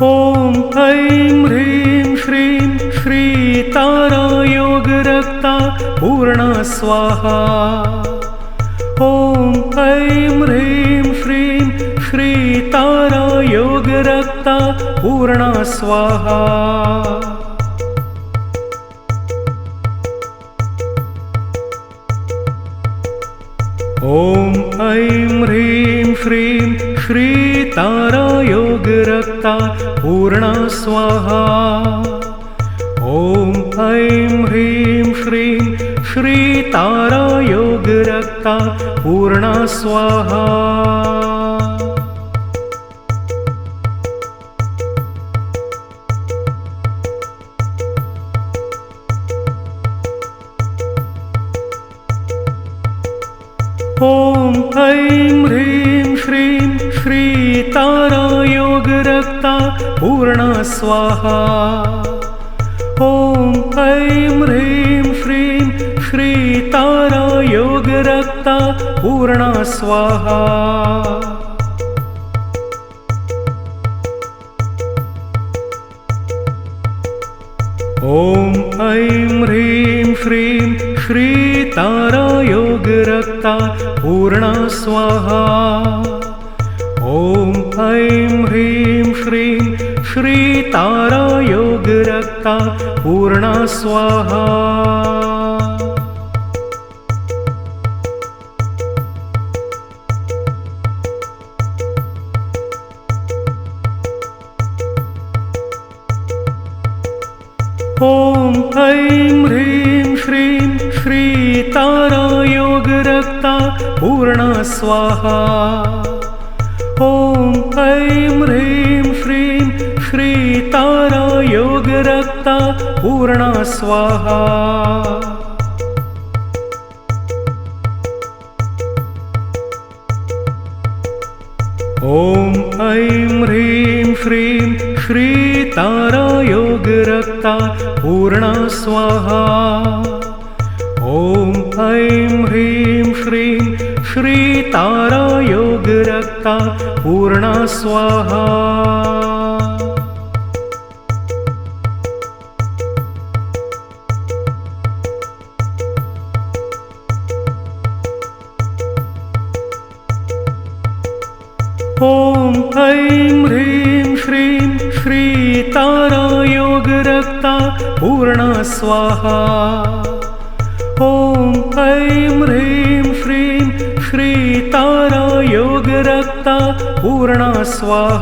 ॐ ऐं ह्रीं श्रीं श्रीतारा योगरक्ता पूर्णा स्वाहा। ॐ ऐं ह्रीं श्रीं श्रीतारा योगरक्ता पूर्णा स्वाहा। ॐ ऐं ह्रीं श्रीं श्रीतारा योगरक्ता पूर्णा स्वाहा। ॐ ऐं ह्रीं श्रीं श्रीतारा योगरक्ता पूर्णा स्वाहा। ॐ ऐं ह्रीं श्रीं श्रीतारा योगरक्ता पूर्णा स्वाहा। ॐ ऐं ह्रीं श्रीं श्रीतारा योगरक्ता पूर्णा स्वाहा। ॐ ऐं ह्रीं श्रीं श्रीतारा योगरक्ता पूर्णा स्वाहा। ॐ ऐं ह्रीं श्रीं श्रीतारा योगरक्ता पूर्णा स्वाहा। ॐ ऐं ह्रीं श्रीं श्रीतारा योगरक्ता पूर्णा स्वाहा। ॐ ऐं ह्रीं श्रीं श्रीतारा योगरक्ता पूर्णा स्वाहा। ॐ ऐं ह्रीं श्रीं श्रीतारा योगरक्ता पूर्णा स्वाहा। ॐ ऐं ह्रीं श्रीं श्रीतारा योगरक्ता पूर्णा स्वाहा। ॐ ऐं ह्रीं श्रीं श्रीतारा योगरक्ता पूर्णा स्वाहा। ॐ ऐं ह्रीं श्रीं श्रीतारा योगरक्ता पूर्णा स्वाहा।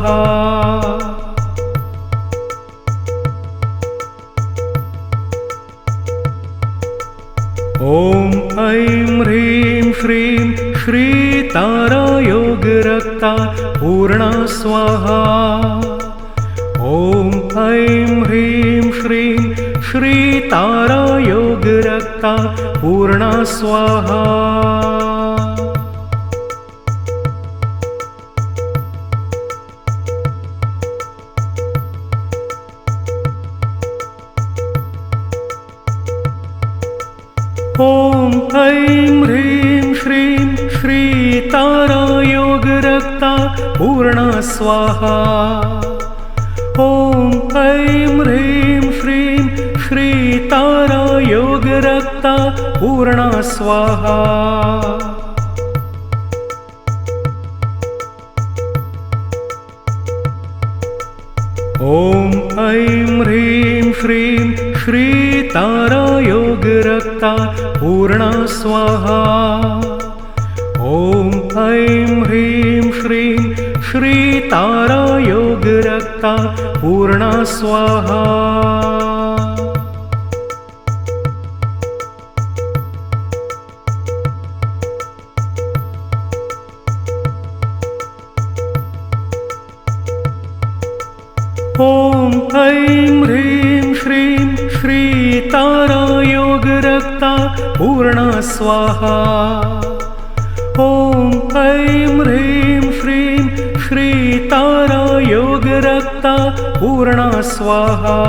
ॐ ऐं ह्रीं श्रीं श्रीतारा योगरक्ता पूर्णा स्वाहा। ॐ ऐं ह्रीं श्रीं श्रीतारा योगरक्ता पूर्णा स्वाहा। ॐ ऐं ह्रीं श्रीं श्रीतारा योगरक्ता पूर्णा स्वाहा। ॐ ऐं ह्रीं श्रीं श्रीतारा योगरक्ता पूर्णा स्वाहा। ॐ ऐं ह्रीं श्रीं श्रीतारा योगरक्ता पूर्णा स्वाहा। ॐ ऐं ह्रीं श्रीं श्रीतारा योगरक्ता पूर्णा स्वाहा। ॐ ऐं ह्रीं श्रीं श्रीतारा योगरक्ता पूर्णा स्वाहा। ॐ ऐं ह्रीं श्रीं श्रीतारा योगरक्ता पूर्णा स्वाहा।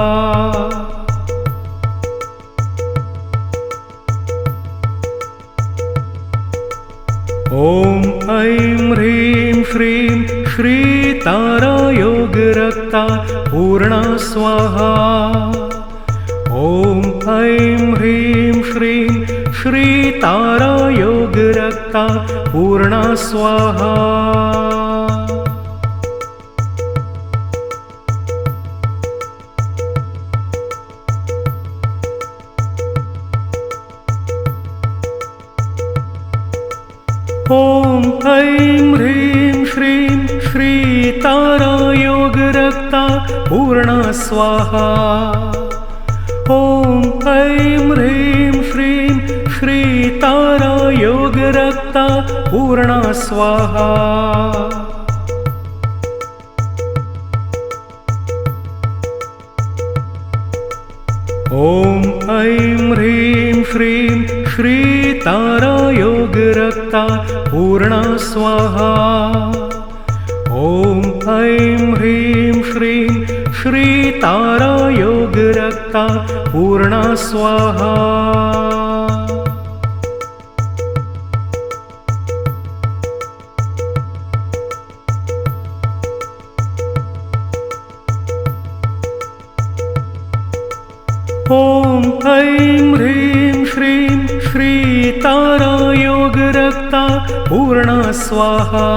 ॐ ऐं ह्रीं श्रीं श्रीतारा योगरक्ता पूर्णा स्वाहा। ॐ ऐं ह्रीं श्रीं श्रीतारा योगरक्ता पूर्णा स्वाहा। ॐ ऐं ह्रीं श्रीं श्रीतारा योगरक्ता पूर्णा स्वाहा। ॐ ऐं ह्रीं श्रीं श्रीतारा योगरक्ता पूर्णा स्वाहा। ॐ ऐं ह्रीं श्रीं श्रीतारा योगरक्ता पूर्णा स्वाहा। ॐ ऐं ह्रीं श्रीं श्रीतारा योगरक्ता पूर्णा स्वाहा। ॐ ऐं ह्रीं श्रीं श्रीतारा योगरक्ता पूर्णा स्वाहा।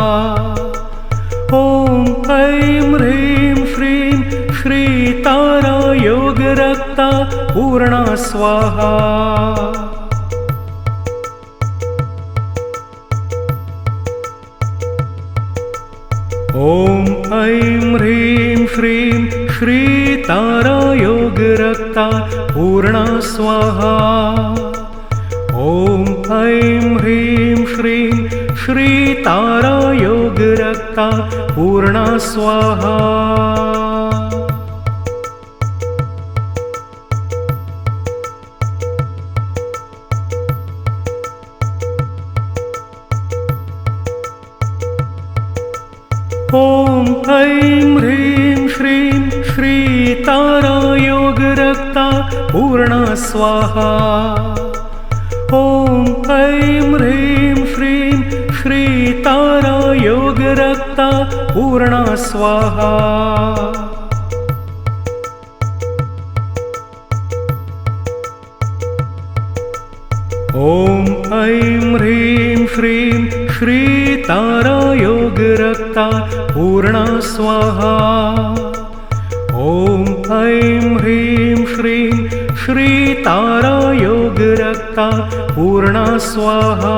ॐ ऐं ह्रीं श्रीं श्रीतारा योगरक्ता पूर्णा स्वाहा। ॐ ऐं ह्रीं श्रीं श्रीतारा योगरक्ता पूर्णा स्वाहा। ॐ ऐं ह्रीं श्रीं श्रीतारा योगरक्ता पूर्णा स्वाहा। ॐ ऐं ह्रीं श्रीं श्रीतारा योगरक्ता पूर्णा स्वाहा। ॐ ऐं ह्रीं श्रीं श्रीतारा योगरक्ता पूर्णा स्वाहा। ॐ ऐं ह्रीं श्रीं श्रीतारा योगरक्ता पूर्णा स्वाहा। ॐ ऐं ह्रीं श्रीं श्रीतारा योगरक्ता पूर्णा स्वाहा।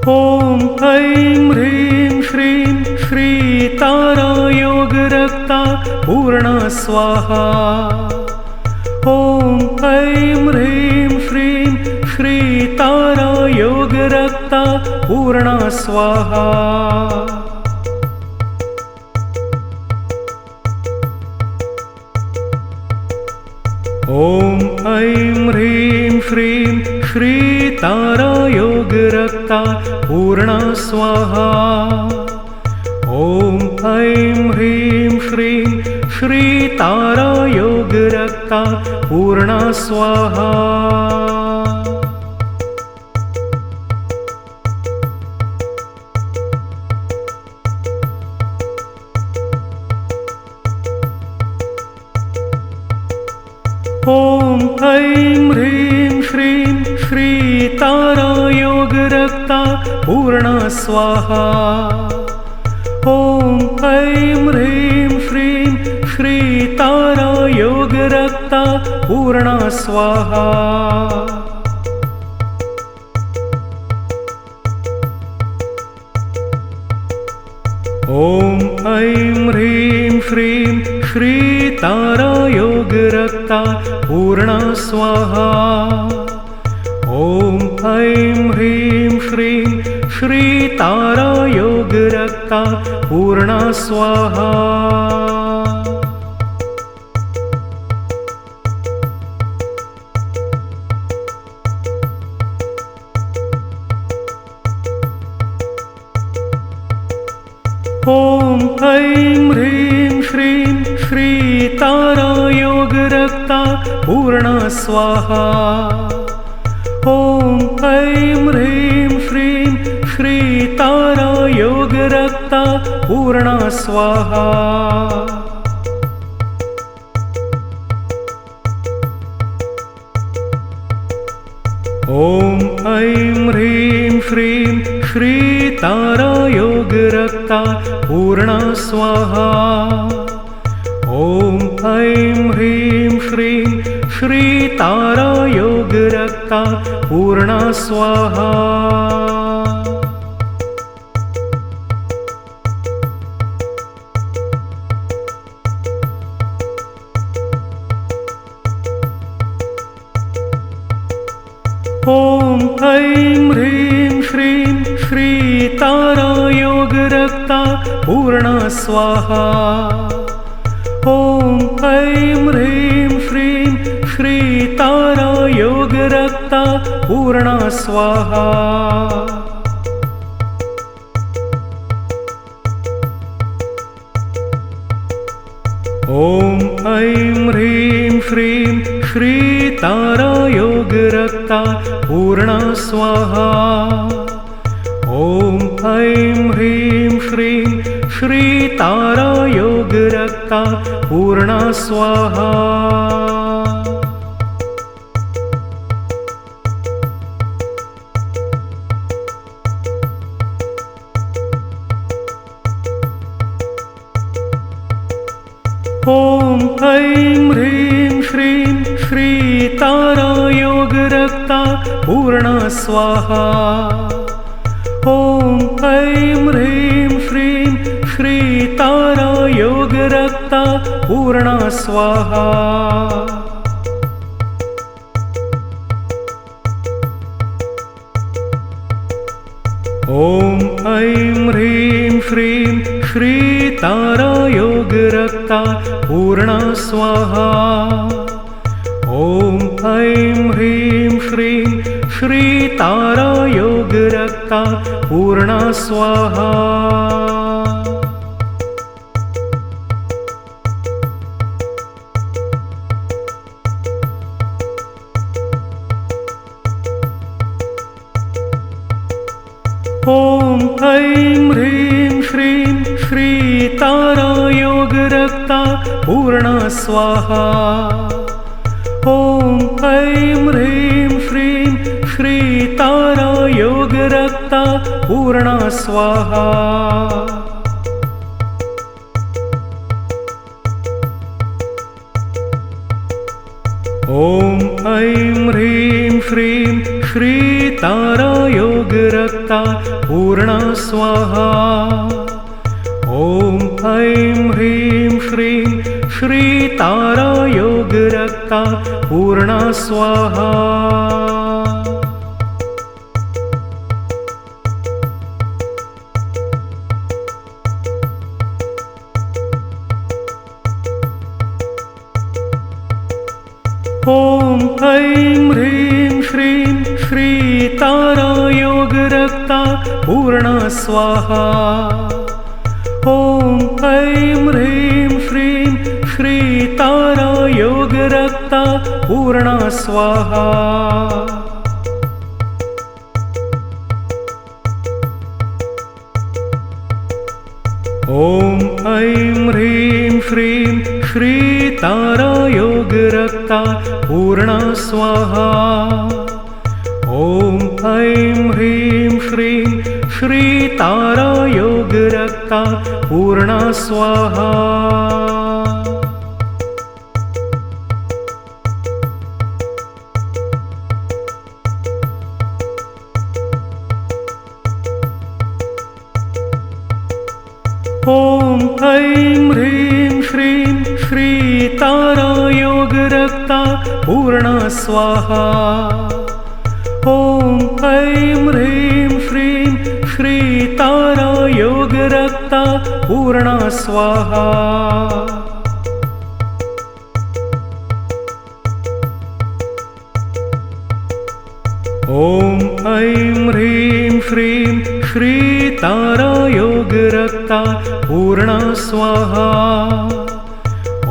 ॐ ऐं ह्रीं श्रीं श्रीतारा योगरक्ता पूर्णा स्वाहा। ॐ ऐं ह्रीं श्रीं श्रीतारा योगरक्ता पूर्णा स्वाहा। ॐ ऐं ह्रीं श्रीं श्रीतारा योगरक्ता पूर्णा स्वाहा। ॐ ऐं ह्रीं श्रीं श्रीतारा योगरक्ता पूर्णा स्वाहा। ॐ ऐं ह्रीं श्रीं श्रीतारा योगरक्ता पूर्णा स्वाहा। ॐ ऐं ह्रीं श्रीं श्रीतारा योगरक्ता पूर्णा स्वाहा। ॐ ऐं ह्रीं श्रीं श्रीतारा योगरक्ता पूर्णा स्वाहा। ॐ ऐं ह्रीं श्रीं श्रीतारा योगरक्ता पूर्णा स्वाहा। ॐ ऐं ह्रीं श्रीं तारा योगरक्ता पूर्णा स्वाहा। ॐ ऐं ह्रीं श्रीं श्री तारा योगरक्ता पूर्णा स्वाहा। ॐ ऐं ह्रीं श्रीं श्री तारा योगरक्ता पूर्णा स्वाहा। ॐ ऐं ह्रीं श्रीं श्री तारा योगरक्ता पूर्णा स्वाहा। ॐ ऐं ह्रीं श्रीं श्री तारा योगरक्ता पूर्णा स्वाहा। ॐ ऐं ह्रीं श्रीं श्री तारा योगरक्ता पूर्णा स्वाहा। ॐ ऐं ह्रीं श्रीं श्री तारा योगरक्ता पूर्णा स्वाहा। ॐ ऐं ह्रीं श्रीं श्री तारा योगरक्ता पूर्णा स्वाहा। ॐ ऐं ह्रीं श्रीं श्री तारा योगरक्ता पूर्णा स्वाहा। ॐ ऐं ह्रीं श्रीं श्री तारा योगरक्ता पूर्णा स्वाहा। ॐ ऐं ह्रीं श्रीं श्री तारा योगरक्ता पूर्णा स्वाहा। ॐ ऐं ह्रीं श्रीं श्री तारा योगरक्ता पूर्णा स्वाहा। ॐ ऐं ह्रीं श्रीं श्री तारा योगरक्ता पूर्णा स्वाहा। ॐ ऐं ह्रीं श्रीं श्री तारा योगरक्ता पूर्णा स्वाहा। ॐ ऐं ह्रीं श्रीं श्री तारा योगरक्ता पूर्णा स्वाहा। ॐ ऐं ह्रीं श्रीं श्री तारा योगरक्ता पूर्णा स्वाहा। ॐ ऐं ह्रीं श्रीं श्री तारा योगरक्ता पूर्णा स्वाहा। ॐ ऐं ह्रीं श्रीं श्री तारा योगरक्ता पूर्णा स्वाहा। ॐ ऐं ह्रीं श्रीं श्री तारा योगरक्ता पूर्णा स्वाहा। ॐ ऐं ह्रीं श्रीं श्री तारा योगरक्ता पूर्णा स्वाहा। ॐ ऐं ह्रीं श्रीं श्री तारा योगरक्ता पूर्णा स्वाहा। ॐ ऐं ह्रीं श्रीं श्री तारा योगरक्ता पूर्णा स्वाहा। ॐ ऐं ह्रीं श्रीं श्री तारा योगरक्ता पूर्णा स्वाहा।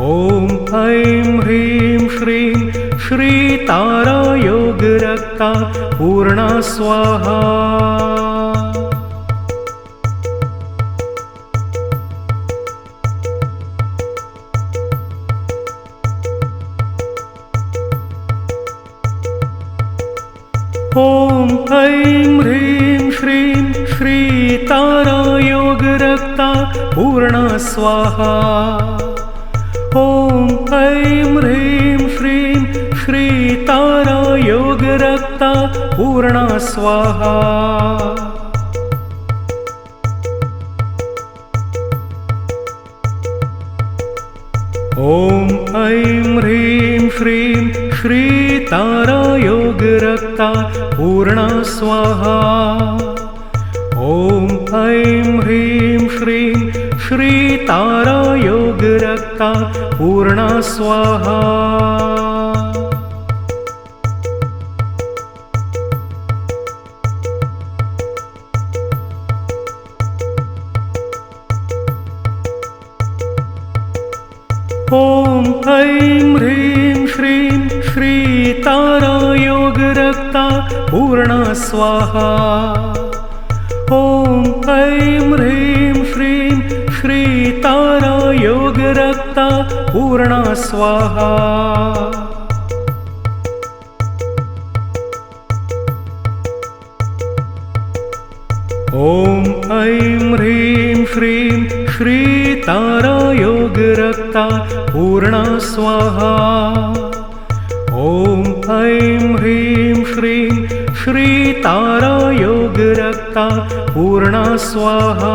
ॐ ऐं ह्रीं श्रीं श्रीतारा योगरक्ता पूर्णा स्वाहा। ॐ ऐं ह्रीं श्रीं श्रीतारा योगरक्ता पूर्णा स्वाहा। ॐ ऐं ह्रीं श्रीं श्रीतारा योगरक्ता पूर्णा स्वाहा। ॐ ऐं ह्रीं श्रीं श्रीतारा योगरक्ता पूर्णा स्वाहा। ॐ ऐं ह्रीं श्रीं श्रीतारा योगरक्ता पूर्णा स्वाहा। ॐ ऐं ह्रीं श्रीं श्रीतारा योगरक्ता पूर्णा स्वाहा। ॐ ऐं ह्रीं श्रीं श्रीतारा योगरक्ता पूर्णा स्वाहा। ॐ ऐं ह्रीं श्रीं श्रीतारा योगरक्ता पूर्णा स्वाहा। ॐ ऐं ह्रीं श्रीं श्रीतारा योगरक्ता पूर्णा स्वाहा।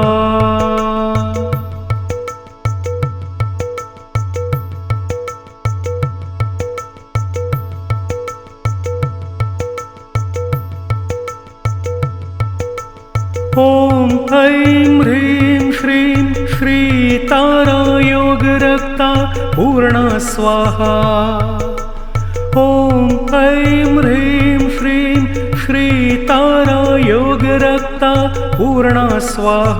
ॐ ऐं ह्रीं श्रीं श्रीतारा योगरक्ता पूर्णा स्वाहा। ॐ ऐं ह्रीं श्रीं श्रीतारा योगरक्ता पूर्णा स्वाहा।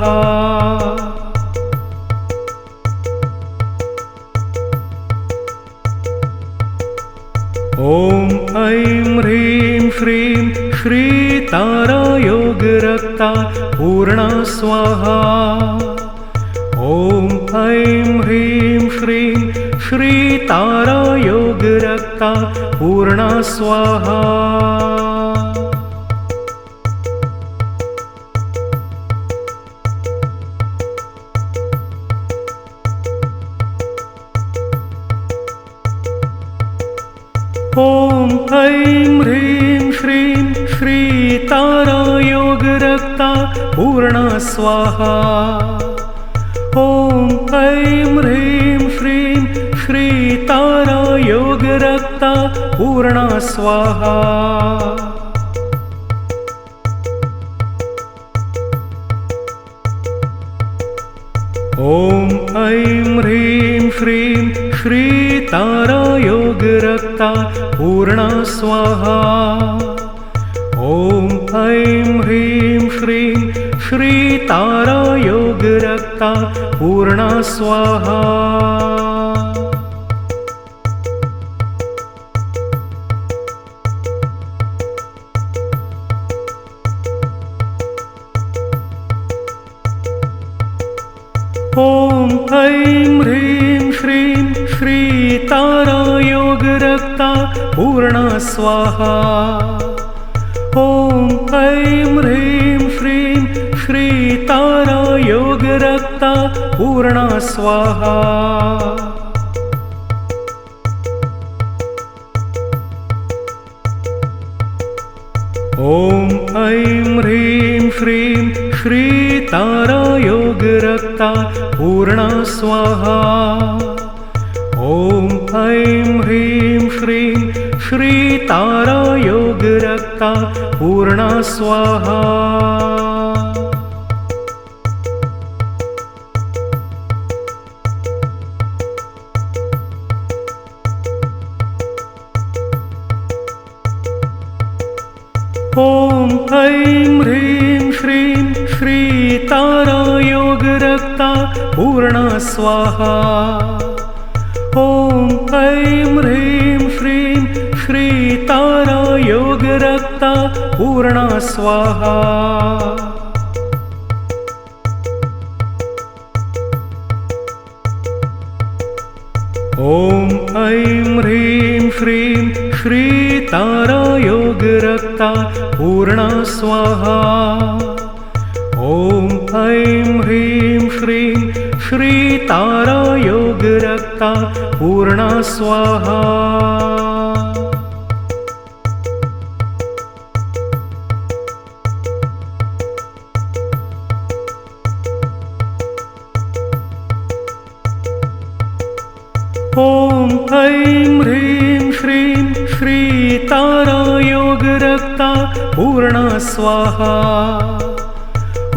ॐ ऐं ह्रीं श्रीं श्रीतारा योगरक्ता पूर्णा स्वाहा। ॐ ऐं ह्रीं श्रीं श्रीतारा योगरक्ता पूर्णा स्वाहा। ॐ ऐं ह्रीं श्रीं श्रीतारा योगरक्ता पूर्णा स्वाहा। ॐ ऐं ह्रीं श्रीं श्रीतारा योगरक्ता पूर्णा स्वाहा। ॐ ऐं ह्रीं श्रीं श्रीतारा योगरक्ता पूर्णा स्वाहा। ॐ ऐं ह्रीं श्रीं श्रीतारा योगरक्ता पूर्णा स्वाहा। ॐ ऐं ह्रीं श्रीं श्रीतारा योगरक्ता पूर्णा स्वाहा। ॐ ऐं ह्रीं श्रीं श्रीतारा योगरक्ता पूर्णा स्वाहा। ॐ ऐं ह्रीं श्रीं श्रीतारा योगरक्ता पूर्णा स्वाहा। ॐ ऐं ह्रीं श्रीं श्रीतारा योगरक्ता पूर्णा स्वाहा। ॐ ऐं ह्रीं श्रीं श्रीतारा योगरक्ता पूर्णा स्वाहा। ॐ ऐं ह्रीं श्रीं श्रीतारा योगरक्ता पूर्णा स्वाहा। ॐ ऐं ह्रीं श्रीं श्रीतारा योगरक्ता पूर्णा स्वाहा। ॐ ऐं ह्रीं श्रीं श्रीतारा योगरक्ता पूर्णा स्वाहा। ॐ ऐं ह्रीं श्रीं श्रीतारा योगरक्ता पूर्णा स्वाहा।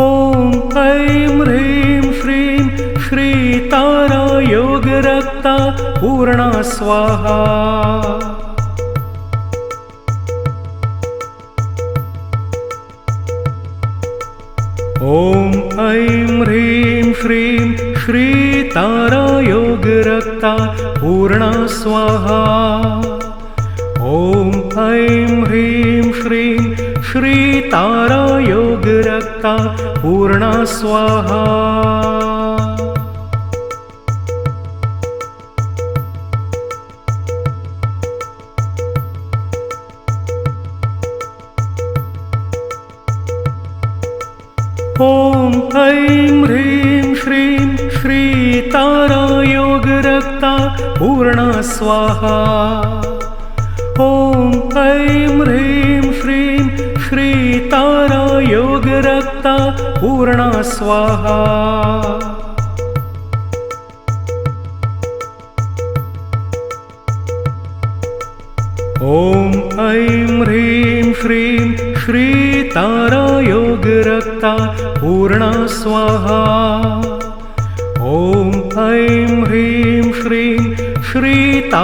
ॐ ऐं ह्रीं श्रीं श्रीतारा योगरक्ता पूर्णा स्वाहा। ॐ ऐं ह्रीं श्रीं श्रीतारा योगरक्ता पूर्णा स्वाहा। ॐ ऐं ह्रीं श्रीं श्रीतारा योगरक्ता पूर्णा स्वाहा। ॐ ऐं ह्रीं श्रीं श्रीतारा योगरक्ता पूर्णा स्वाहा। ॐ ऐं ह्रीं श्रीं श्रीतारा योगरक्ता पूर्णा स्वाहा। ॐ ऐं ह्रीं श्रीं श्रीतारा योगरक्ता पूर्णा स्वाहा। ॐ ऐं ह्रीं श्रीं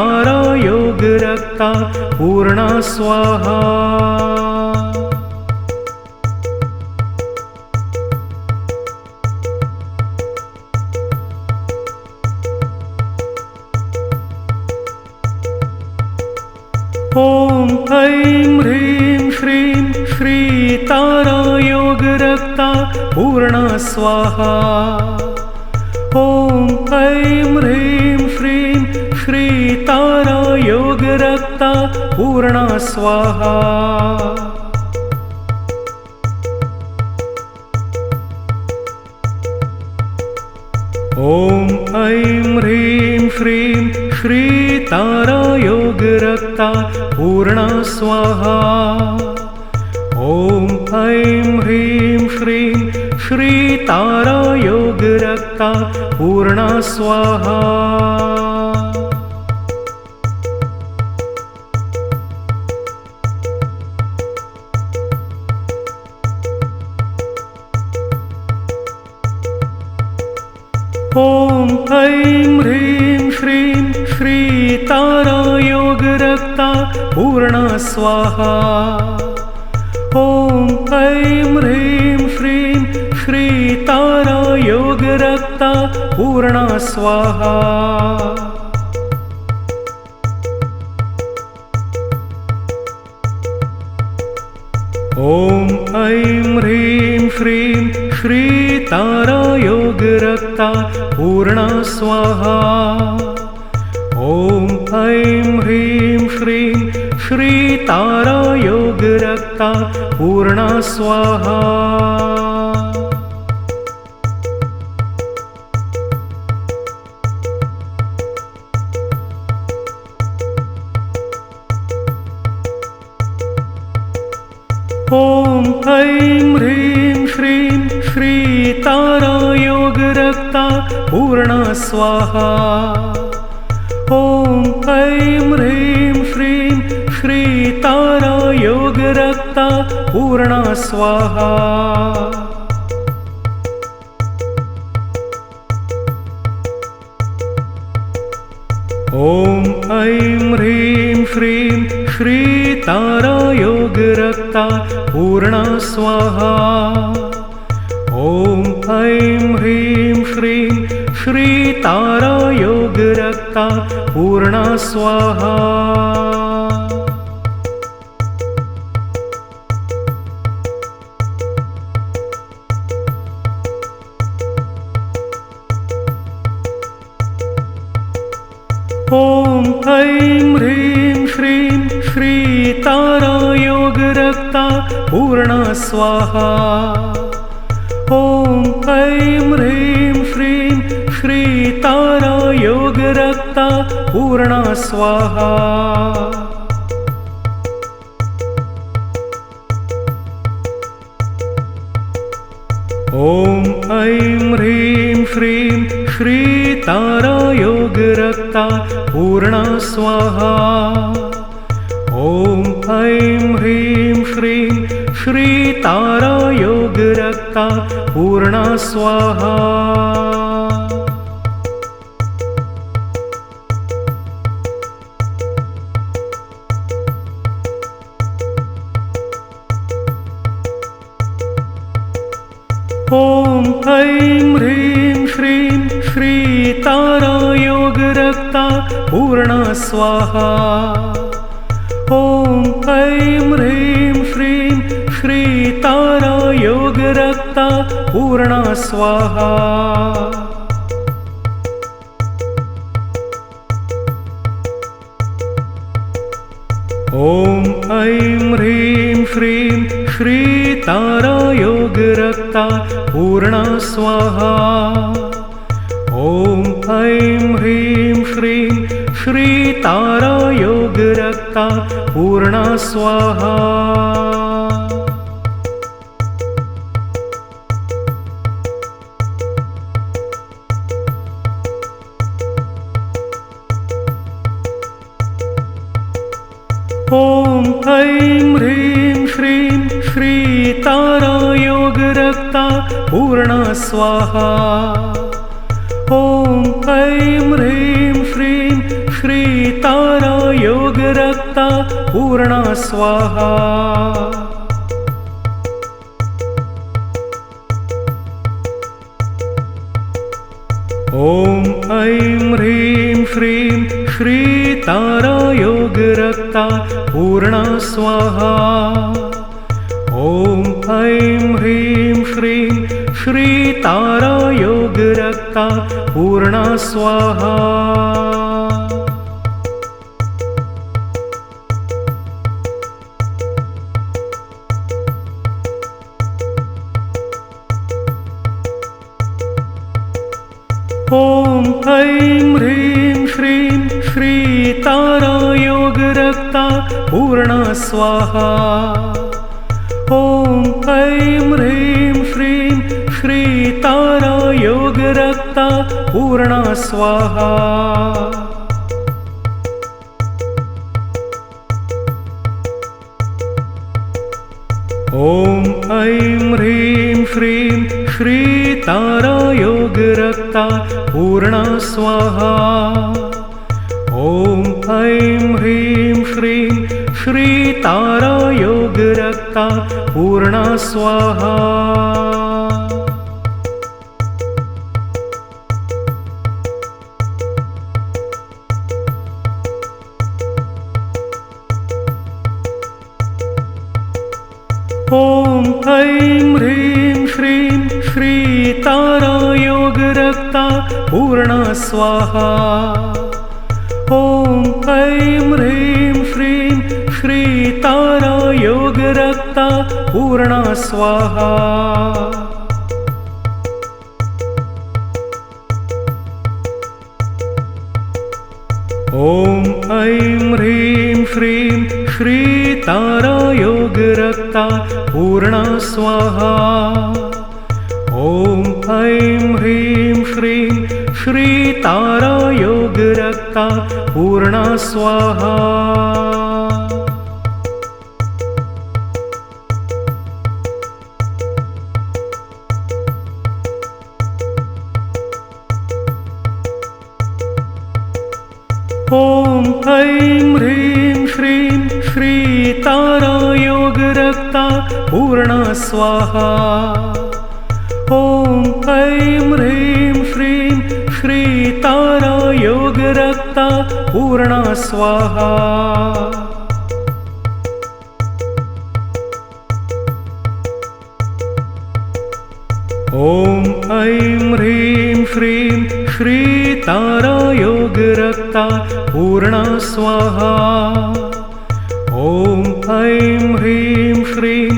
श्रीतारा योगरक्ता पूर्णा स्वाहा। ॐ ऐं ह्रीं श्रीं श्रीतारा योगरक्ता पूर्णा स्वाहा। ॐ ऐं ह्रीं श्रीं श्रीतारा योगरक्ता पूर्णा स्वाहा। ॐ ऐं ह्रीं श्रीं श्रीतारा योगरक्ता पूर्णा स्वाहा। ॐ ऐं ह्रीं श्रीं श्रीतारा योगरक्ता पूर्णा स्वाहा। ॐ ऐं ह्रीं श्रीं श्रीतारा योगरक्ता पूर्णा स्वाहा। ॐ ऐं ह्रीं श्रीं श्रीतारा योगरक्ता पूर्णा स्वाहा। ॐ ऐं ह्रीं श्रीं श्रीतारा योगरक्ता पूर्णा स्वाहा। ॐ ऐं ह्रीं श्रीं श्रीतारा योगरक्ता पूर्णा स्वाहा। ॐ ऐं ह्रीं श्रीं श्रीतारा योगरक्ता पूर्णा स्वाहा। ॐ ऐं ह्रीं श्रीं श्रीतारा योगरक्ता पूर्णा स्वाहा। ॐ ऐं ह्रीं श्रीं श्रीतारा योगरक्ता पूर्णा स्वाहा। ॐ ऐं ह्रीं श्रीं श्री तारा योग रक्ता पूर्णा स्वाहा। ॐ ऐं ह्रीं श्रीं श्री तारा योग रक्ता पूर्णा स्वाहा। ॐ ऐं ह्रीं श्रीं श्री तारा योग रक्ता पूर्णा स्वाहा। ॐ ऐं ह्रीं श्रीं श्री तारा योग रक्ता पूर्णा स्वाहा। ॐ ऐं ह्रीं श्रीं श्री तारा योग रक्ता पूर्णा स्वाहा। ॐ ऐं ह्रीं श्रीं श्री तारा योग रक्ता पूर्णा स्वाहा। ॐ ऐं ह्रीं श्रीं श्री तारा योग रक्ता पूर्णा स्वाहा। ॐ ऐं ह्रीं श्रीं श्री तारा योग रक्ता पूर्णा स्वाहा। ॐ ऐं ह्रीं श्रीं श्री तारा योग रक्ता पूर्णा स्वाहा। ॐ ऐं ह्रीं श्रीं श्री तारा योग रक्ता पूर्णा स्वाहा। ॐ ऐं ह्रीं श्रीं श्री तारा योग रक्ता पूर्णा स्वाहा। ॐ ऐं ह्रीं श्रीं श्री तारा योग रक्ता पूर्णा स्वाहा। ॐ ऐं ह्रीं श्रीं श्री तारा योग रक्ता पूर्णा स्वाहा। ॐ ऐं ह्रीं श्रीं श्री तारा योग रक्ता पूर्णा स्वाहा। ॐ ऐं ह्रीं श्रीं श्री तारा योग रक्ता पूर्णा स्वाहा। ॐ ऐं ह्रीं श्रीं श्री तारा योग रक्ता पूर्णा स्वाहा। ॐ ऐं ह्रीं श्रीं श्री तारा योग रक्ता पूर्णा स्वाहा। ॐ ऐं ह्रीं श्रीं श्री तारा योग रक्ता पूर्णा स्वाहा। ॐ ऐं ह्रीं श्रीं श्री तारा योग रक्ता पूर्णा स्वाहा। ॐ ऐं ह्रीं श्रीं श्री तारा योग रक्ता पूर्णा स्वाहा। ॐ ऐं ह्रीं श्रीं श्री तारा योग रक्ता पूर्णा स्वाहा। ॐ ऐं ह्रीं श्रीं श्री तारा योग रक्ता पूर्णा स्वाहा। ॐ ऐं ह्रीं श्रीं श्री तारा योग रक्ता पूर्णा स्वाहा। ॐ ऐं ह्रीं श्रीं श्री तारा योग रक्ता पूर्णा स्वाहा। ॐ ऐं ह्रीं श्रीं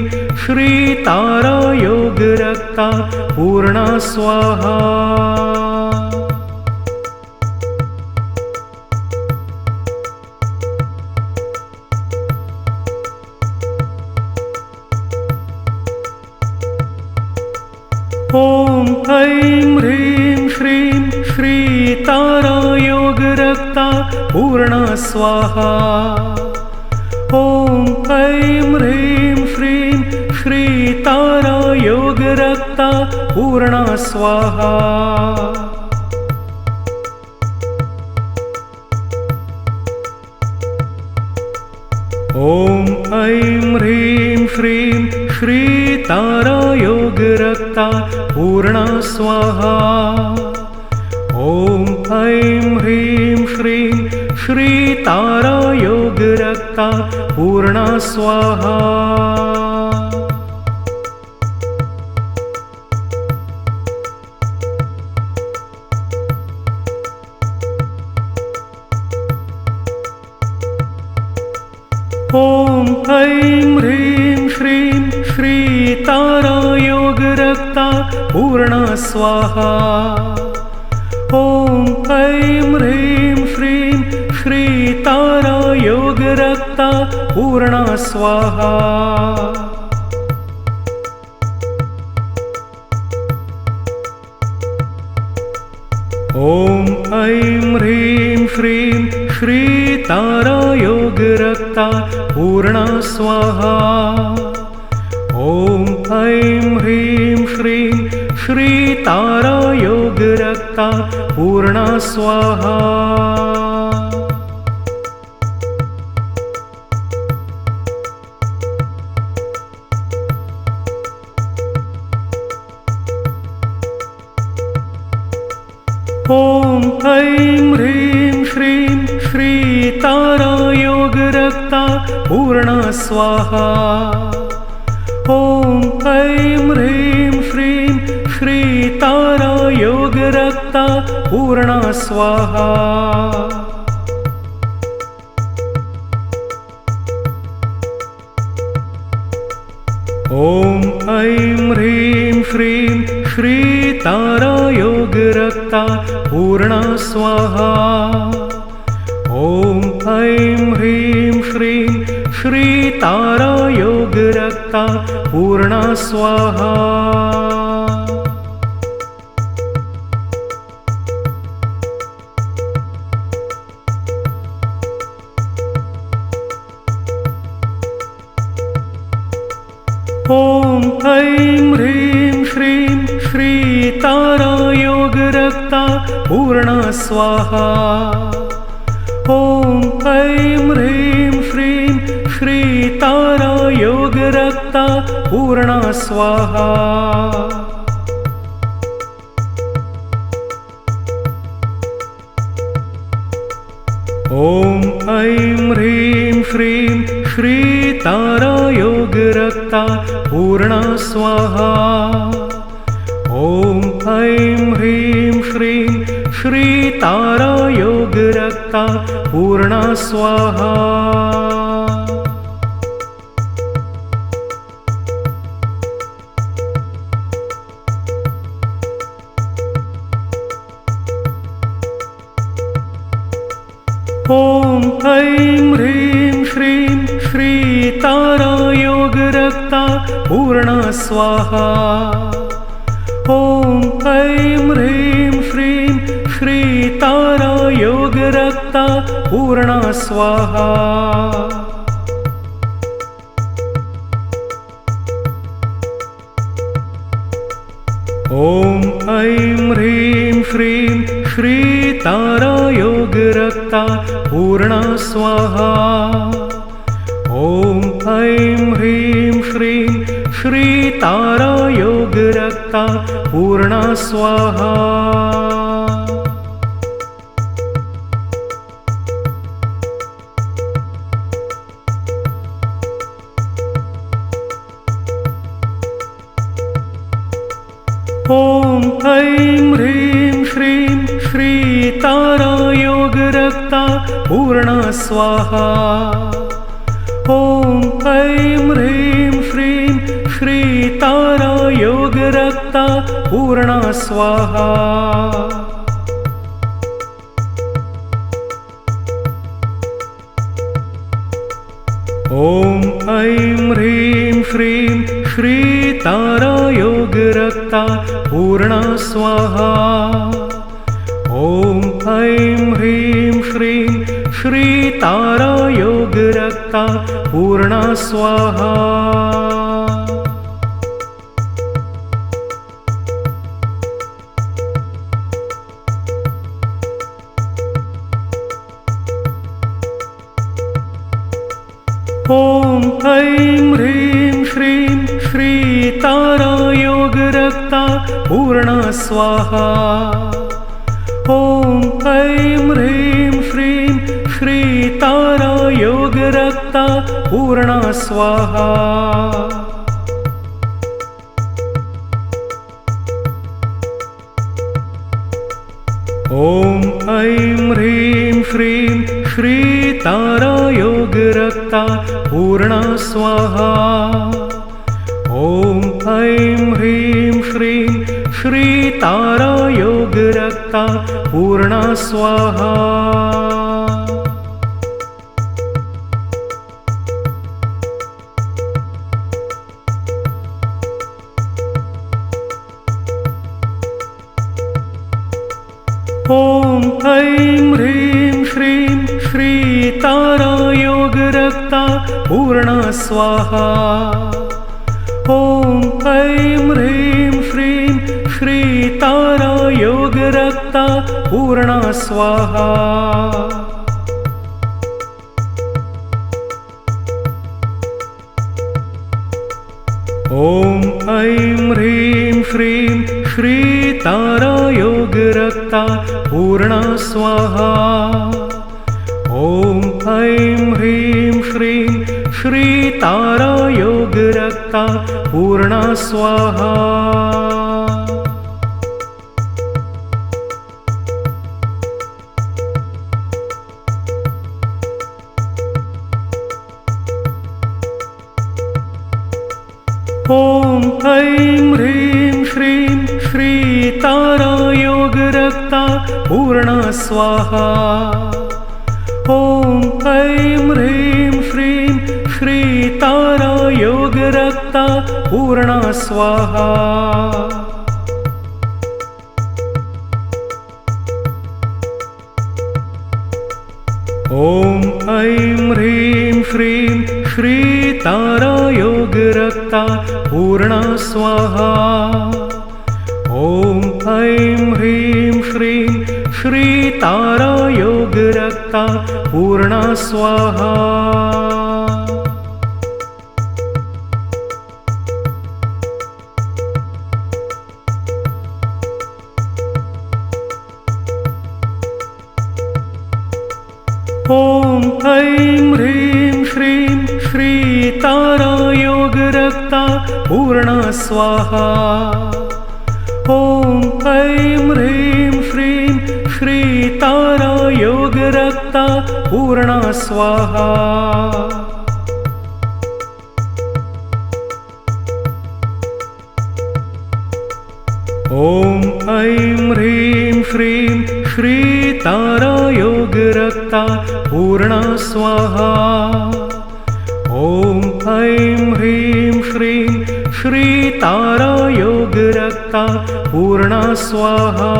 श्री तारा योग रक्ता पूर्णा स्वाहा। ॐ ऐं ह्रीं श्रीं श्री तारा योग रक्ता पूर्णा स्वाहा। ॐ ऐं ह्रीं श्रीं श्री तारा योग रक्ता पूर्णा स्वाहा। ॐ ऐं ह्रीं श्रीं श्री तारा योग रक्ता पूर्णा स्वाहा। ॐ ऐं ह्रीं श्रीं श्री तारा योग रक्ता पूर्णा स्वाहा। ॐ ऐं ह्रीं श्रीं श्री तारा योग रक्ता पूर्णा स्वाहा। ॐ ऐं ह्रीं श्रीं श्री तारा योग रक्ता पूर्णा स्वाहा। ॐ ऐं ह्रीं श्रीं श्री तारा योग रक्ता पूर्णा स्वाहा। ॐ ऐं ह्रीं श्रीं श्री तारा योग रक्ता पूर्णा स्वाहा। ॐ ऐं ह्रीं श्रीं श्री तारा योग रक्ता पूर्णा स्वाहा। ॐ ऐं ह्रीं श्रीं श्री तारा योग रक्ता पूर्णा स्वाहा। ॐ ऐं ह्रीं श्रीं श्री तारा योग रक्ता पूर्णा स्वाहा। ॐ ऐं ह्रीं श्रीं श्री तारा योग रक्ता पूर्णा स्वाहा। ॐ ऐं ह्रीं श्रीं श्री तारा योग रक्ता पूर्णा स्वाहा। ॐ ऐं ह्रीं श्रीं श्री तारा योग रक्ता पूर्णा स्वाहा। ॐ ऐं ह्रीं श्रीं श्री तारा योग रक्ता पूर्णा स्वाहा। ॐ ऐं ह्रीं श्रीं श्री तारा योग रक्ता पूर्णा स्वाहा। ॐ ऐं ह्रीं श्रीं श्री तारा योग रक्ता पूर्णा स्वाहा। ॐ ऐं ह्रीं श्रीं श्री तारा योग रक्ता पूर्णा स्वाहा। ॐ ऐं ह्रीं श्रीं श्री तारा योग रक्ता पूर्णा स्वाहा। ॐ ऐं ह्रीं श्रीं श्री तारा योग रक्ता पूर्णा स्वाहा। ॐ ऐं ह्रीं श्रीं श्रीतारा योगरक्ता पूर्णा स्वाहा। ॐ ऐं ह्रीं श्रीं श्रीतारा योगरक्ता पूर्णा स्वाहा। ॐ ऐं ह्रीं श्रीं श्रीतारा योगरक्ता पूर्णा स्वाहा। ॐ ऐं ह्रीं श्रीं श्रीतारा योगरक्ता पूर्णा स्वाहा। ॐ ऐं ह्रीं श्रीं श्रीतारा योगरक्ता पूर्णा स्वाहा। ॐ ऐं ह्रीं श्रीं श्रीतारा योगरक्ता पूर्णा स्वाहा। ॐ ऐं ह्रीं श्रीं श्रीतारा योगरक्ता पूर्णा स्वाहा। ॐ ऐं ह्रीं श्रीं श्रीतारा योगरक्ता पूर्णा स्वाहा। ॐ ऐं ह्रीं श्रीं श्रीतारा योगरक्ता पूर्णा स्वाहा। ॐ ऐं ह्रीं श्रीं श्रीतारा योगरक्ता पूर्णा स्वाहा। ॐ ऐं ह्रीं श्रीं श्रीतारा योगरक्ता पूर्णा स्वाहा। ॐ ऐं ह्रीं श्रीं श्रीतारा योगरक्ता पूर्णा स्वाहा। ॐ ऐं ह्रीं श्रीं श्रीतारा योगरक्ता पूर्णा स्वाहा। ॐ ऐं ह्रीं श्रीं श्रीतारा योगरक्ता पूर्णा स्वाहा। ॐ ऐं ह्रीं श्रीं श्रीतारा योगरक्ता पूर्णा स्वाहा। ॐ ऐं ह्रीं श्रीं श्रीतारा योगरक्ता पूर्णा स्वाहा। ॐ ऐं ह्रीं श्रीं श्रीतारा योगरक्ता पूर्णा स्वाहा। ॐ ऐं ह्रीं श्रीं श्रीतारा योगरक्ता पूर्णा स्वाहा। ॐ ऐं ह्रीं श्रीं श्रीतारा योगरक्ता पूर्णा स्वाहा। ॐ ऐं ह्रीं श्रीं श्रीतारा योगरक्ता पूर्णा स्वाहा।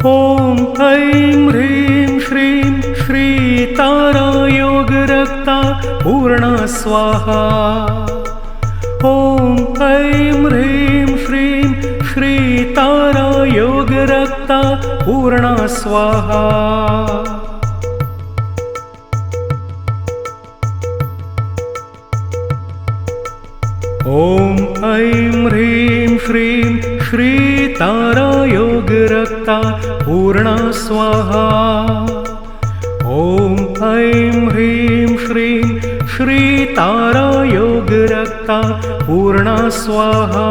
ॐ ऐं ह्रीं श्रीं श्रीतारा योगरक्ता पूर्णा स्वाहा। ॐ ऐं ह्रीं श्रीं श्रीतारा योगरक्ता पूर्णा स्वाहा। ॐ ऐं ह्रीं श्रीं श्री तारा योगरक्ता पूर्णा स्वाहा। ॐ ऐं ह्रीं श्रीं श्री तारा योगरक्ता पूर्णा स्वाहा।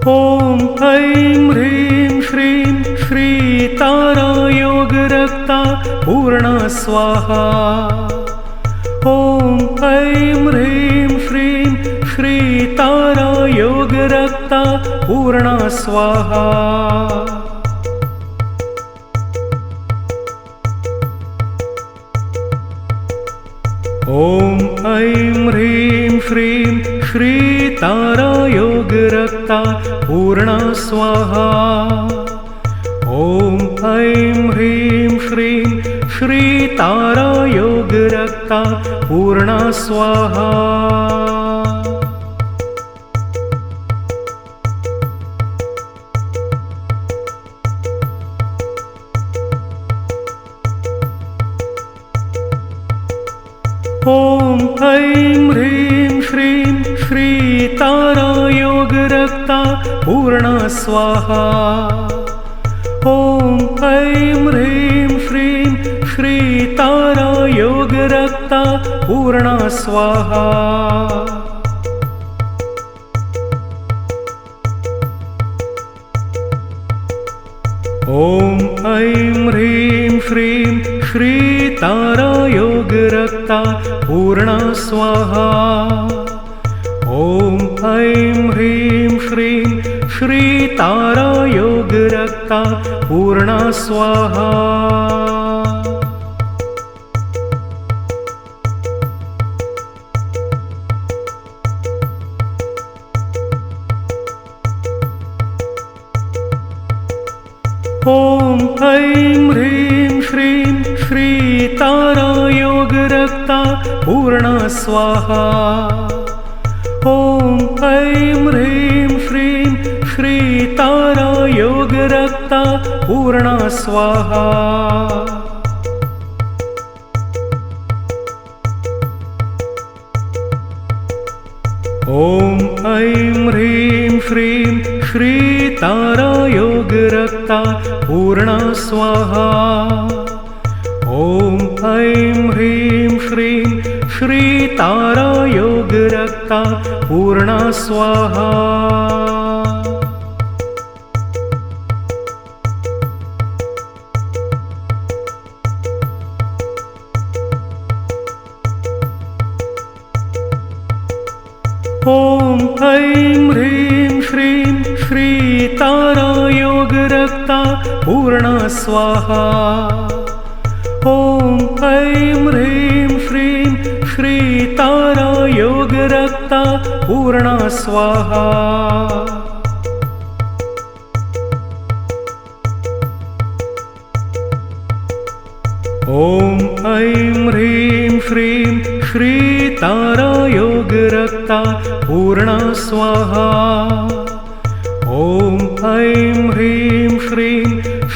ॐ ऐं ह्रीं श्रीं श्री तारा योगरक्ता पूर्णा स्वाहा। ॐ ऐं ह्रीं श्रीं श्री तारा योगरक्ता पूर्णा स्वाहा। ॐ ऐं ह्रीं श्रीं श्री तारा योगरक्ता पूर्णा स्वाहा। ॐ ऐं ह्रीं श्रीं श्री तारा योगरक्ता पूर्णा स्वाहा। ॐ ऐं ह्रीं श्रीं श्री तारा योगरक्ता पूर्णा स्वाहा। ॐ ऐं ह्रीं श्रीं श्री तारा योगरक्ता पूर्णा स्वाहा। ॐ ऐं ह्रीं श्रीं श्री तारा योगरक्ता पूर्णा स्वाहा। ॐ ऐं ह्रीं श्रीं श्री तारा योगरक्ता पूर्णा स्वाहा। ॐ ऐं ह्रीं श्रीं श्री तारा योगरक्ता पूर्णा स्वाहा। ॐ ऐं ह्रीं श्रीं श्री तारा योगरक्ता पूर्णा स्वाहा। ॐ ऐं ह्रीं श्रीं श्री तारा योगरक्ता पूर्णा स्वाहा। ॐ ऐं ह्रीं श्रीं श्री तारा योगरक्ता पूर्णा स्वाहा। ॐ ऐं ह्रीं श्रीं श्री तारा योगरक्ता पूर्णा स्वाहा। ॐ ऐं ह्रीं श्रीं श्री तारा योगरक्ता पूर्णा स्वाहा। ॐ ऐं ह्रीं श्रीं श्री तारा योगरक्ता पूर्णा स्वाहा। ॐ ऐं ह्रीं श्रीं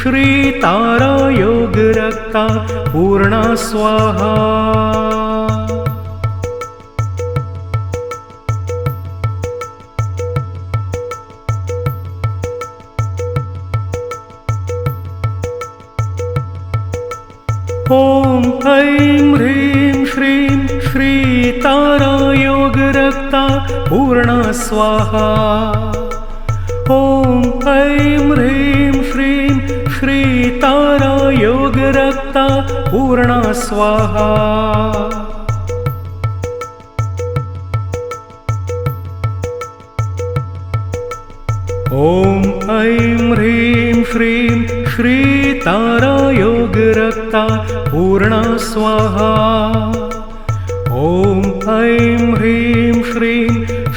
श्री तारा योगरक्ता पूर्णा स्वाहा। ॐ ऐं ह्रीं श्रीं श्री तारा योगरक्ता पूर्णा स्वाहा। ॐ ऐं ह्रीं श्रीं श्री तारा योगरक्ता पूर्णा स्वाहा। ॐ ऐं ह्रीं श्रीं श्री तारा योगरक्ता पूर्णा स्वाहा। ॐ ऐं ह्रीं श्रीं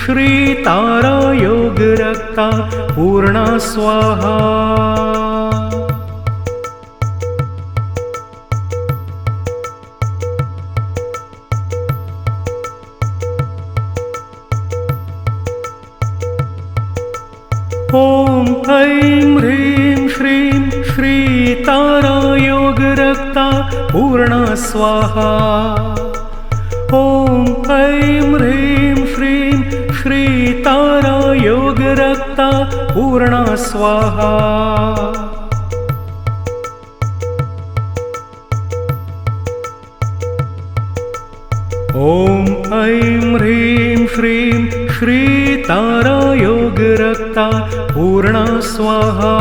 श्री तारा योगरक्ता पूर्णा स्वाहा। ॐ ऐं ह्रीं श्रीं श्री पूर्णा स्वाहा। ॐ ऐं ह्रीं श्रीं श्री तारा योगरक्ता पूर्णा स्वाहा। ॐ ऐं ह्रीं श्रीं श्री तारा योगरक्ता पूर्णा स्वाहा।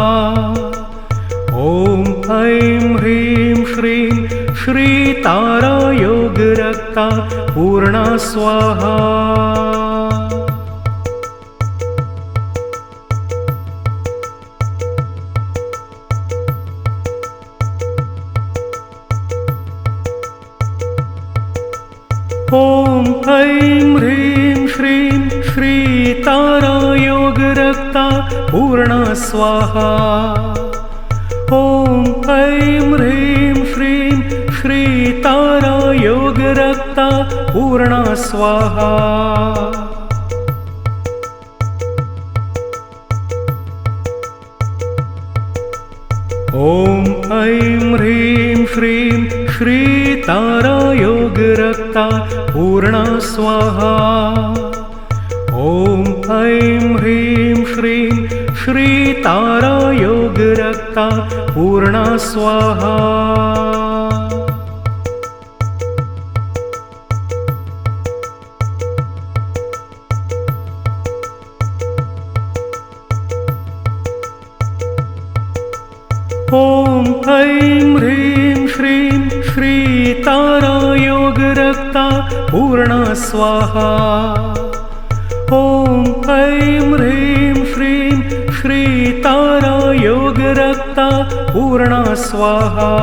ॐ ऐं ह्रीं श्रीं श्री तारा योगरक्ता पूर्णा स्वाहा। ॐ ऐं ह्रीं श्रीं श्री तारा योगरक्ता पूर्णा स्वाहा। ॐ ऐं ह्रीं श्रीं श्री तारा योगरक्ता पूर्णा स्वाहा। ॐ ऐं ह्रीं श्रीं श्री तारा योगरक्ता पूर्णा स्वाहा। ॐ ऐं ह्रीं श्रीं श्री तारा योगरक्ता पूर्णा स्वाहा। ॐ ऐं ह्रीं श्रीं श्री तारा योगरक्ता पूर्णा स्वाहा। ॐ ऐं ह्रीं श्रीं श्री तारा योगरक्ता पूर्णा स्वाहा।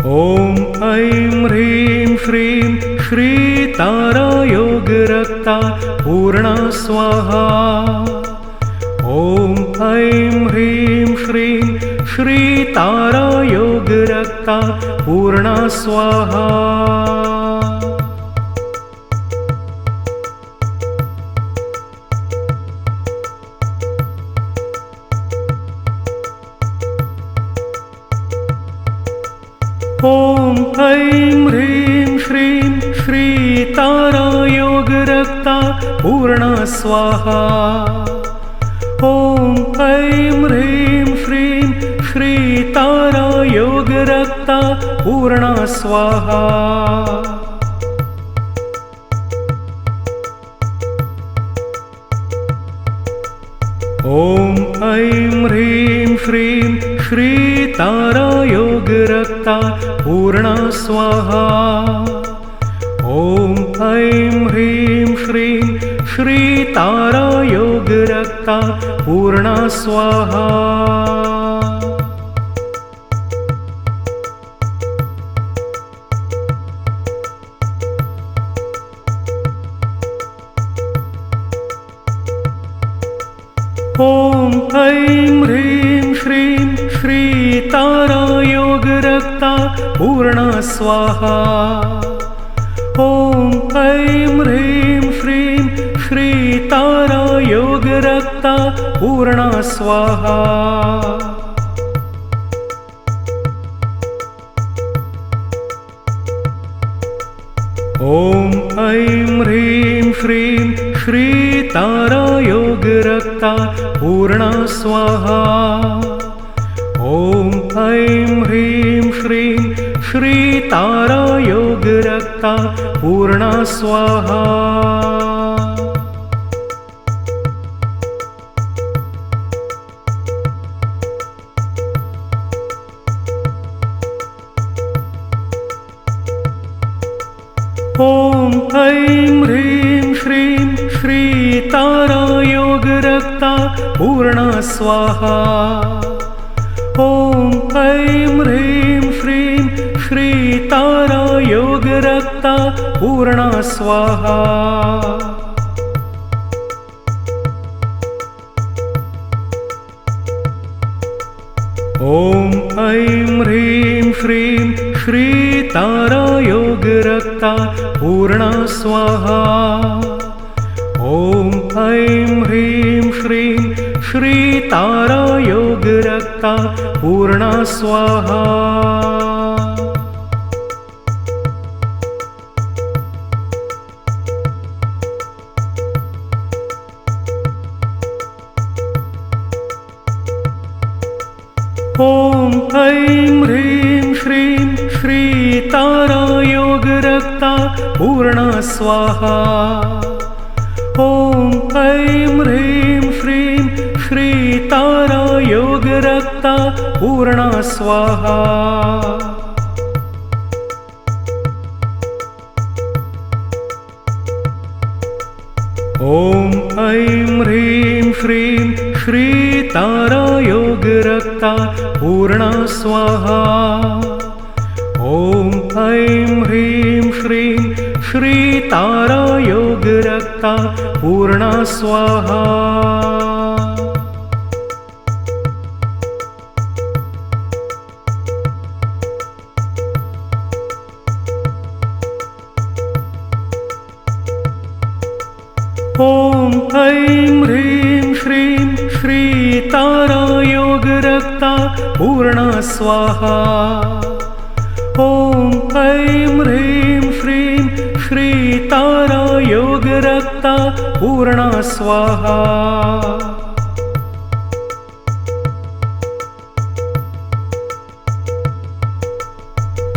ॐ ऐं ह्रीं श्रीं श्री तारा योगरक्ता पूर्णा स्वाहा। ॐ ऐं ह्रीं श्रीं श्री तारा योगरक्ता पूर्णा स्वाहा। ॐ ऐं ह्रीं श्रीं श्री तारा योगरक्ता पूर्णा स्वाहा। ॐ ऐं ह्रीं श्रीं श्री तारा योगरक्ता पूर्णा स्वाहा। ॐ ऐं ह्रीं श्रीं श्री तारा योगरक्ता पूर्णा स्वाहा। ॐ ऐं ह्रीं श्रीं श्री तारा योगरक्ता पूर्णा स्वाहा। ॐ ऐं ह्रीं श्रीं श्री तारा योगरक्ता पूर्णा स्वाहा। ॐ ऐं ह्रीं श्रीं श्री तारा योगरक्ता पूर्णा स्वाहा। ॐ ऐं ह्रीं श्रीं श्री तारा योगरक्ता पूर्णा स्वाहा। ॐ ऐं ह्रीं श्रीं श्री तारा योगरक्ता पूर्णा स्वाहा। ॐ ऐं ह्रीं श्रीं श्री तारा योगरक्ता पूर्णा स्वाहा। ॐ ऐं ह्रीं श्रीं श्री तारा योगरक्ता पूर्णा स्वाहा। ॐ ऐं ह्रीं श्रीं श्री तारा योगरक्ता पूर्णा स्वाहा। ॐ ऐं ह्रीं श्रीं तारा योग रक्ता पूर्णा स्वाहा। ॐ ऐं ह्रीं श्रीं श्री तारा योग रक्ता पूर्णा स्वाहा। ॐ ऐं ह्रीं श्रीं श्री तारा योग रक्ता पूर्णा स्वाहा। ॐ ऐं ह्रीं श्रीं श्री तारा योग रक्ता पूर्णा स्वाहा। ॐ ऐं ह्रीं श्रीं श्री तारा योग रक्ता पूर्णा स्वाहा। ॐ ऐं ह्रीं श्रीं श्री तारा योग रक्ता पूर्णा स्वाहा। ॐ ऐं ह्रीं श्रीं श्री तारा योग रक्ता पूर्णा स्वाहा।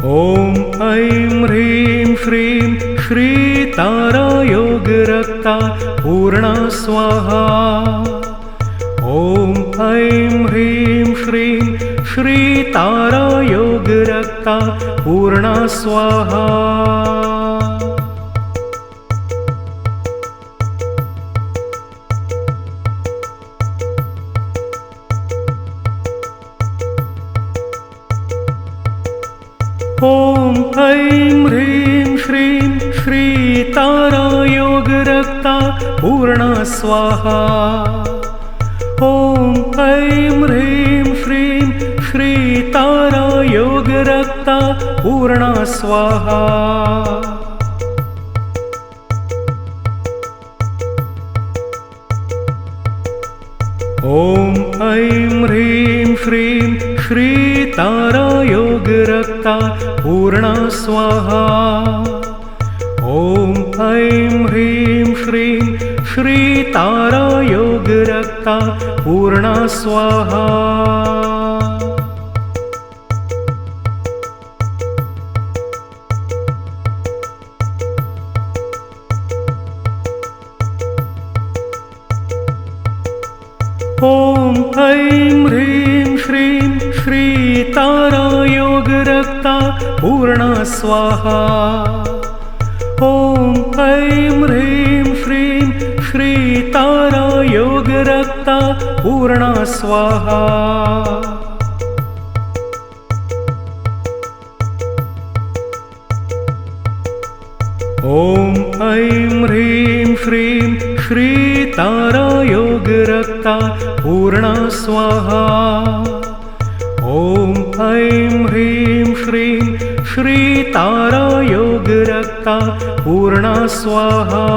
ॐ ऐं ह्रीं श्रीं श्री तारा योग रक्ता पूर्णा स्वाहा। ॐ ऐं ह्रीं श्रीं श्री तारा योग रक्ता पूर्णा स्वाहा। ॐ ऐं ह्रीं श्रीं श्री तारा योग रक्ता पूर्णा स्वाहा। ॐ ऐं ह्रीं श्रीं श्री तारा योग रक्ता पूर्णा स्वाहा। ॐ ऐं ह्रीं श्रीं श्री तारा योग रक्ता पूर्णा स्वाहा। ॐ ऐं ह्रीं श्रीं श्री तारा योग रक्ता पूर्णा स्वाहा। ॐ ऐं ह्रीं श्रीं श्री तारा योग रक्ता पूर्णा स्वाहा। ॐ ऐं ह्रीं श्रीं श्री तारा योग रक्ता पूर्णा स्वाहा। ॐ ऐं ह्रीं श्रीं श्री तारा योग रक्ता पूर्णा स्वाहा। ॐ ऐं ह्रीं श्रीं श्री तारा योग रक्ता पूर्णा स्वाहा।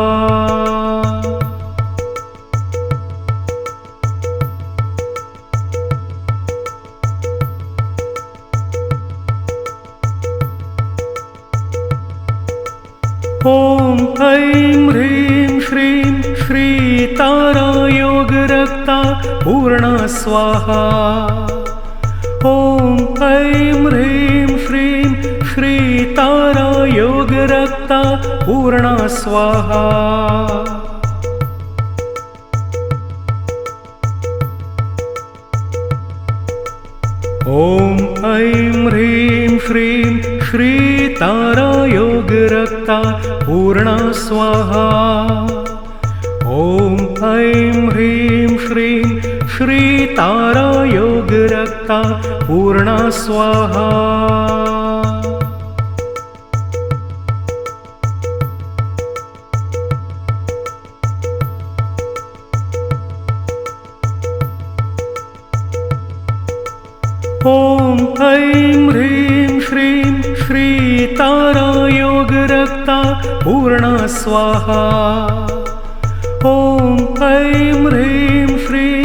ॐ ऐं ह्रीं श्रीं श्री तारा योग रक्ता पूर्णा स्वाहा। ॐ ऐं ह्रीं श्रीं श्री तारा योग रक्ता पूर्णा स्वाहा। ॐ ऐं ह्रीं श्रीं श्री तारा योग रक्ता पूर्णा स्वाहा। ॐ ऐं ह्रीं श्रीं श्री तारा योग रक्ता पूर्णा स्वाहा। ॐ ऐं ह्रीं श्रीं श्री तारा योग रक्ता पूर्णा स्वाहा। ॐ ऐं ह्रीं श्रीं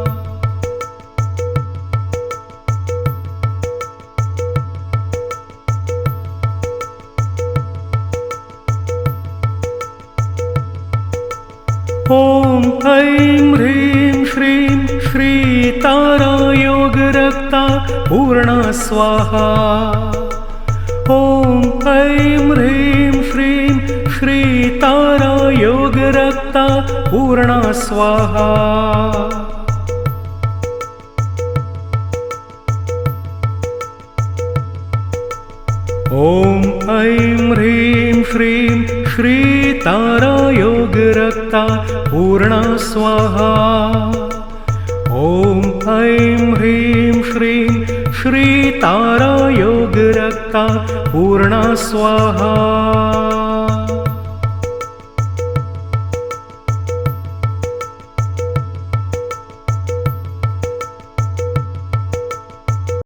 ॐ ऐं ह्रीं श्रीं श्रीतारा योगरक्ता पूर्णा स्वाहा। ॐ ऐं ह्रीं श्रीं श्रीतारा योगरक्ता पूर्णा स्वाहा। ॐ ऐं ह्रीं श्रीं श्रीतारा योगरक्ता पूर्णा स्वाहा। ॐ ऐं ह्रीं श्रीं श्रीतारा योगरक्ता पूर्णा स्वाहा।